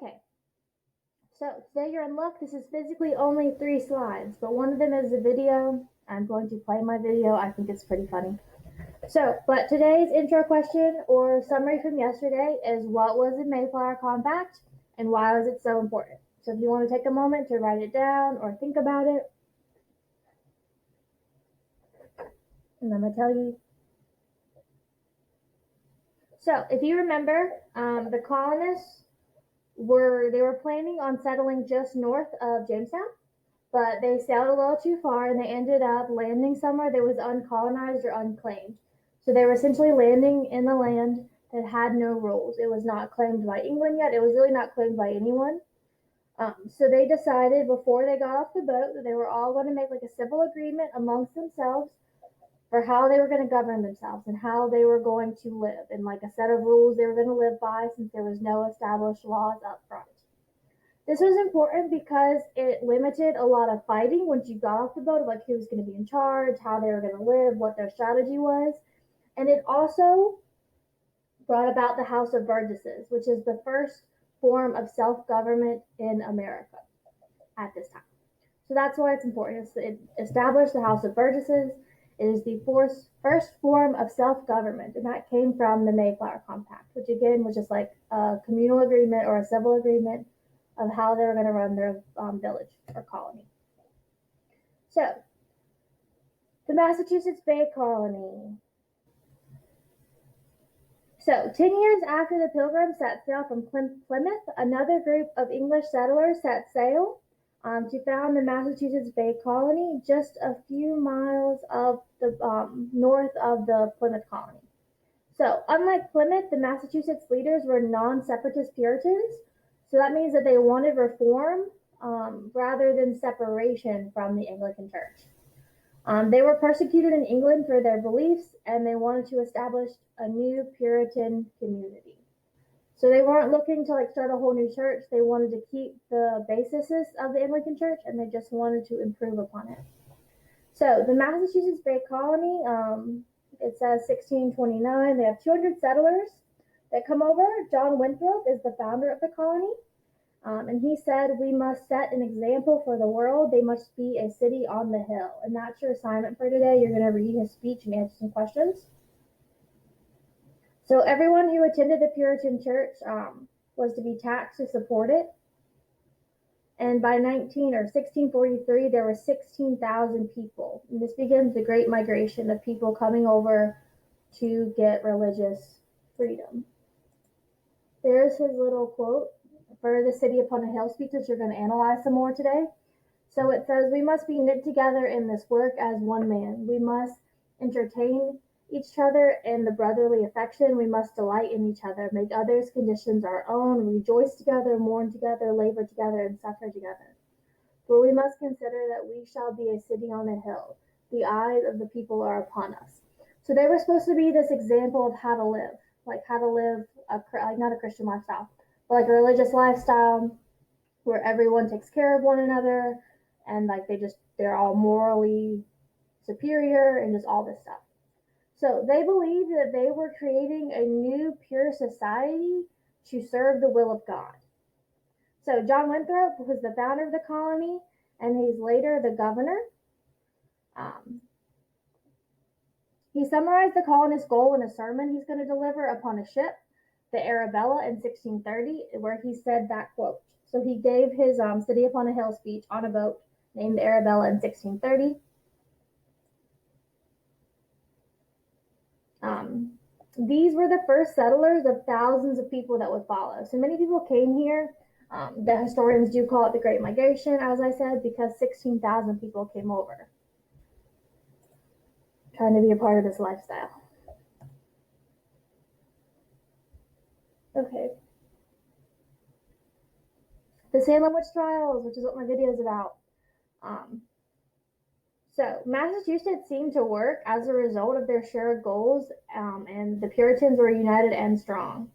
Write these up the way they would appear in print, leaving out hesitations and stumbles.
Okay, so today you're in luck. This is physically only 3 slides, but one of them is a video. I'm going to play my video. I think it's pretty funny. But today's intro question or summary from yesterday is what was the Mayflower Compact and why was it so important? So if you want to take a moment to write it down or think about it, and I'm going to tell you. So if you remember, the colonists were planning on settling just north of Jamestown, but they sailed a little too far and they ended up landing somewhere that was uncolonized or unclaimed. So they were essentially landing in the land that had no rules. It was not claimed by England yet. It was really not claimed by anyone. So they decided before they got off the boat that they were all going to make like a civil agreement amongst themselves for how they were going to govern themselves and how they were going to live, and like a set of rules they were going to live by since there was no established laws up front. This was important because it limited a lot of fighting once you got off the boat, of like who was going to be in charge, how they were going to live, what their strategy was. And it also brought about the House of Burgesses, which is the first form of self-government in America at this time. So that's why it's important. It established the House of Burgesses. It is the first form of self-government, and that came from the Mayflower Compact, which again was just like a communal agreement or a civil agreement of how they were going to run their village or colony. So, the Massachusetts Bay Colony. So, 10 years after the Pilgrims set sail from Plymouth, another group of English settlers set sail to found the Massachusetts Bay Colony just a few miles of the north of the Plymouth colony. So, unlike Plymouth, the Massachusetts leaders were non-separatist Puritans. So that means that they wanted reform rather than separation from the Anglican Church. They were persecuted in England for their beliefs, and they wanted to establish a new Puritan community. So they weren't looking to start a whole new church. They wanted to keep the basis of the Anglican Church, and they just wanted to improve upon it. So the Massachusetts Bay Colony, it says 1629. They have 200 settlers that come over. John Winthrop is the founder of the colony. And he said, we must set an example for the world. They must be a city on the hill. And that's your assignment for today. You're going to read his speech and answer some questions. So everyone who attended the Puritan church was to be taxed to support it. And by 1643, there were 16,000 people. And this begins the Great Migration of people coming over to get religious freedom. There's his little quote for the City Upon a Hill speech that you're going to analyze some more today. So it says, we must be knit together in this work as one man. We must entertain each other in the brotherly affection. We must delight in each other, make others' conditions our own, rejoice together, mourn together, labor together, and suffer together. For we must consider that we shall be a city on a hill. The eyes of the people are upon us. So they were supposed to be this example of how to live, not a Christian lifestyle, but like a religious lifestyle where everyone takes care of one another and they're all morally superior and just all this stuff. So they believed that they were creating a new pure society to serve the will of God. So John Winthrop was the founder of the colony, and he's later the governor. He summarized the colonists' goal in a sermon he's going to deliver upon a ship, the Arabella, in 1630, where he said that quote. So he gave his City Upon a Hill speech on a boat named the Arabella in 1630. These were the first settlers of thousands of people that would follow. So many people came here. The historians do call it the Great Migration, as I said, because 16,000 people came over, trying to be a part of this lifestyle. Okay. The Salem witch trials, which is what my video is about. So Massachusetts seemed to work as a result of their shared goals, and the Puritans were united and strong.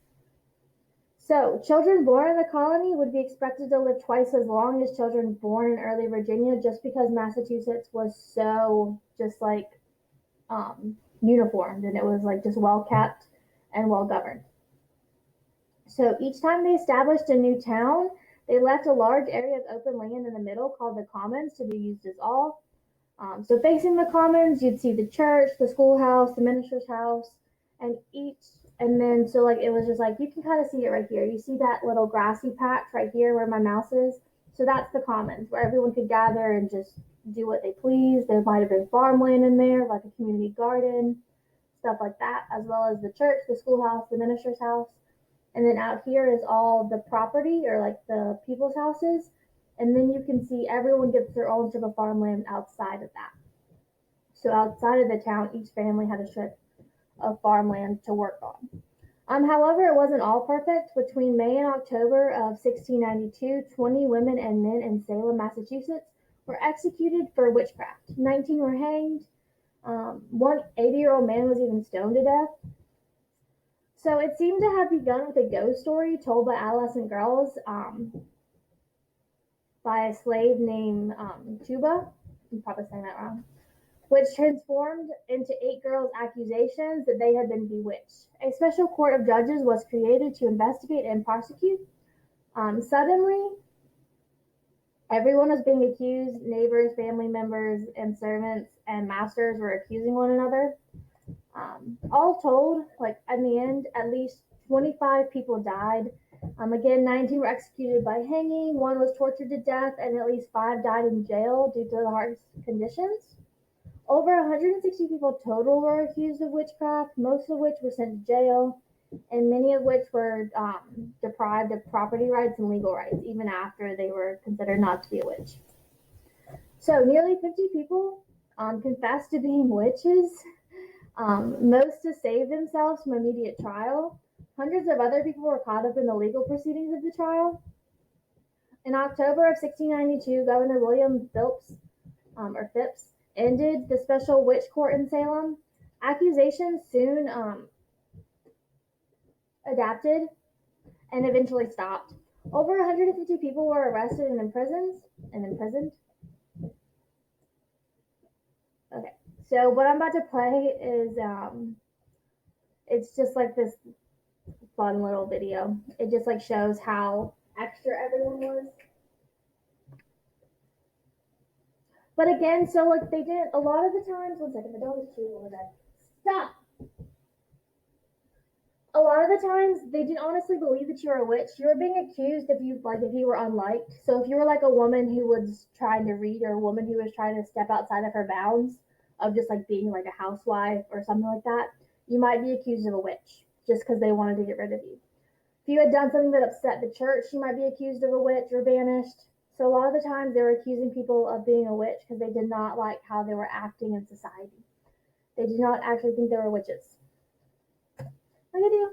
So children born in the colony would be expected to live twice as long as children born in early Virginia, just because Massachusetts was so just uniformed, and it was just well kept and well governed. So each time they established a new town, they left a large area of open land in the middle called the commons to be used as all. So facing the commons, you'd see the church, the schoolhouse, the minister's house, and each, and then so like it was just like you can kind of see it right here. You see that little grassy patch right here where my mouse is. So that's the commons where everyone could gather and just do what they please. There might have been farmland in there, like a community garden, stuff like that, as well as the church, the schoolhouse, the minister's house. And then out here is all the property or like the people's houses. And then you can see everyone gets their own strip of farmland outside of that. So outside of the town, each family had a strip of farmland to work on. However, it wasn't all perfect. Between May and October of 1692, 20 women and men in Salem, Massachusetts were executed for witchcraft. 19 were hanged. One 80-year-old man was even stoned to death. So it seemed to have begun with a ghost story told by adolescent girls by a slave named Tuba. I'm probably saying that wrong. Which transformed into 8 girls' accusations that they had been bewitched. A special court of judges was created to investigate and prosecute. Suddenly, everyone was being accused. Neighbors, family members, and servants and masters were accusing one another. All told, like in the end, at least 25 people died. Again, 19 were executed by hanging, one was tortured to death, and at least 5 died in jail due to the harsh conditions. Over 160 people total were accused of witchcraft, most of which were sent to jail, and many of which were deprived of property rights and legal rights, even after they were considered not to be a witch. So nearly 50 people confessed to being witches, most to save themselves from immediate trial. Hundreds of other people were caught up in the legal proceedings of the trial. In October of 1692, Governor William Phipps ended the special witch court in Salem. Accusations soon adapted and eventually stopped. Over 150 people were arrested and imprisoned. Okay, so what I'm about to play is it's just like this fun little video. It just like shows how extra everyone was. But again, so like they did a lot of the times. One second, the dog is chewing on that. Stop. A lot of the times they didn't honestly believe that you were a witch. You were being accused if you were unliked. So if you were like a woman who was trying to read or a woman who was trying to step outside of her bounds of just like being like a housewife or something like that, you might be accused of a witch just because they wanted to get rid of you. If you had done something that upset the church, you might be accused of a witch or banished. So a lot of the times they were accusing people of being a witch because they did not like how they were acting in society. They did not actually think they were witches. Like I do.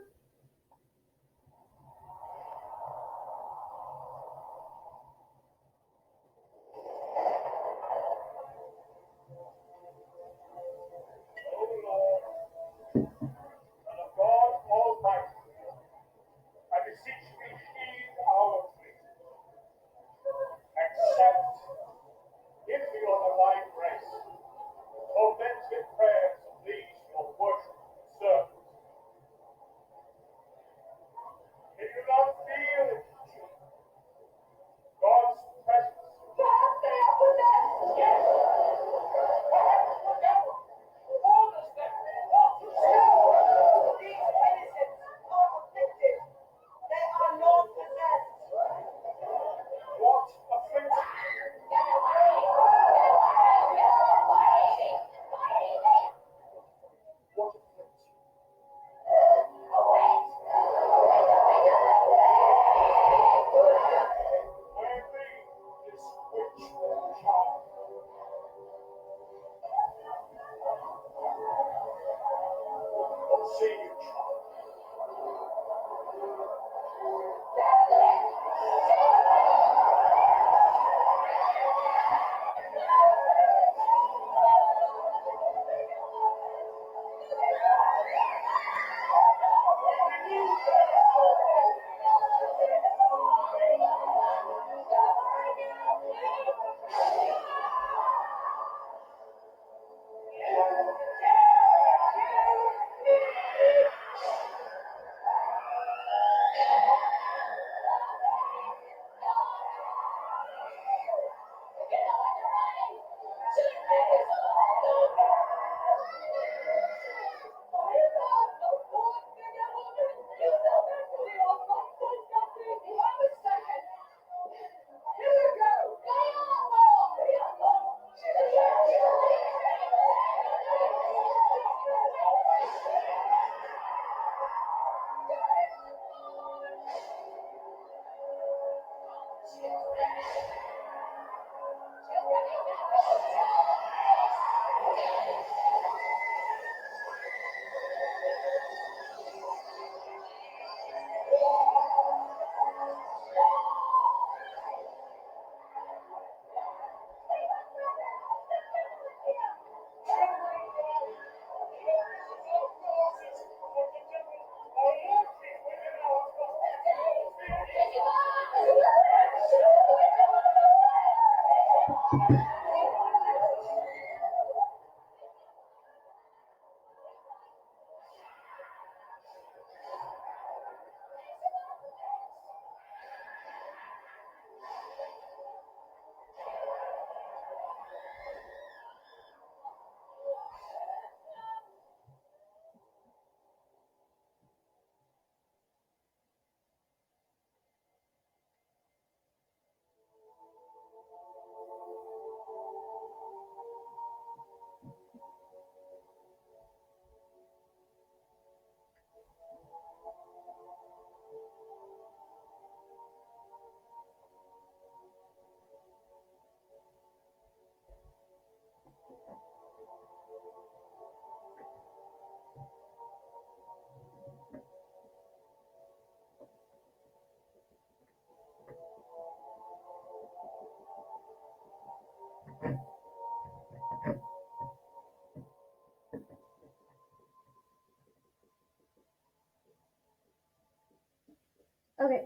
Okay,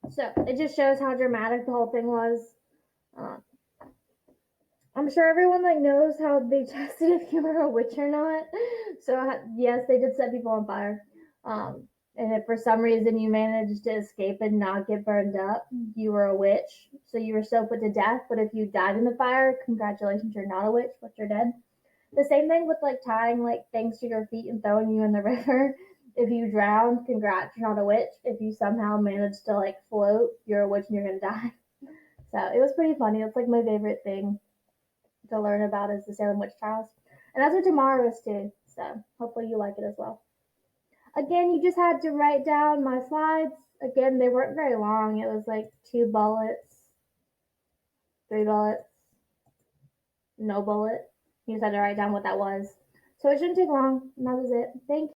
so it just shows how dramatic the whole thing was. Uh, I'm sure everyone like knows how they tested if you were a witch or not. So yes, they did set people on fire. And if for some reason you managed to escape and not get burned up, you were a witch. So you were still put to death. But if you died in the fire, congratulations, you're not a witch, but you're dead. The same thing with like tying like things to your feet and throwing you in the river. If you drown, congrats, you're not a witch. If you somehow manage to like float, you're a witch and you're gonna die. So it was pretty funny. It's like my favorite thing to learn about is the Salem witch trials. And that's what tomorrow is too. So hopefully you like it as well. Again, you just had to write down my slides. Again, they weren't very long. It was like 2 bullets, 3 bullets, no bullet. You just had to write down what that was. So it shouldn't take long. And that was it. Thank you.